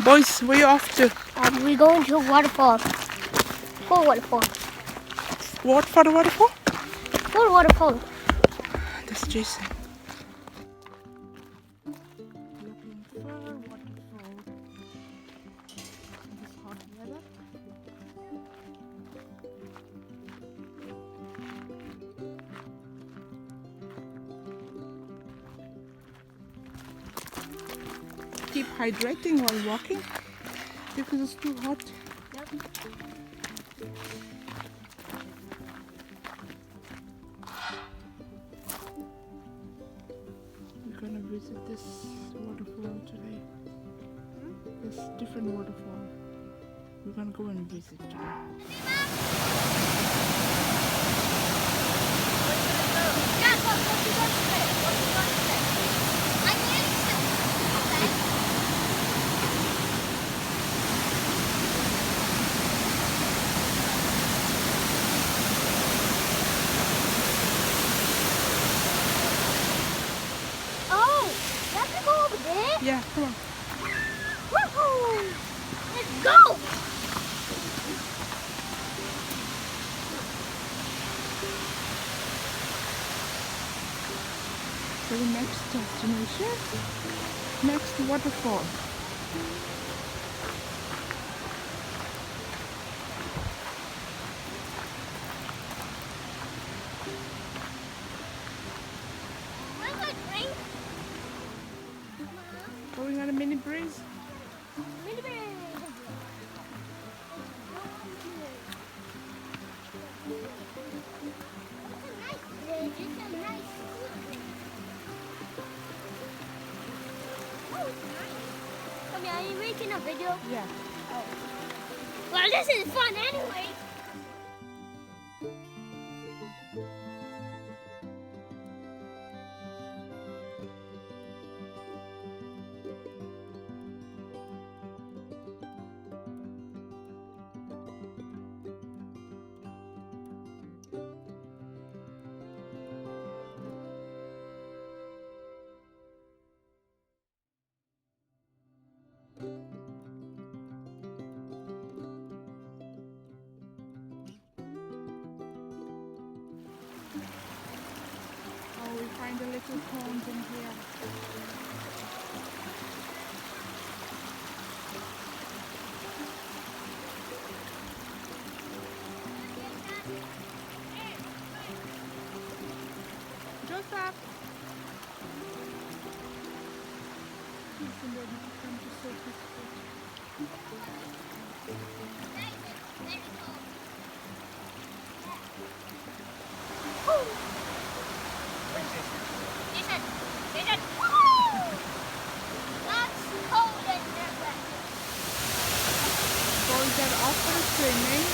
Boys, where you off to? We're going to a waterfall. Full waterfall. What for the waterfall? Full waterfall. That's Jason. Keep hydrating while walking because it's too hot. Yep. We're gonna visit this waterfall today. This different waterfall. We're gonna go and visit today. Oh, let's go over there. Yeah, come on. Woohoo! Let's go. So the next destination, next waterfall. Where's my drink? Going on a mini breeze. Mini bear. Come here, are you making a video? Yeah. Well, this is fun anyway. Oh, we find a little pond in here. Joseph! He's ready to come to soak his foot. Boys are off for swimming.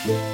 Bye.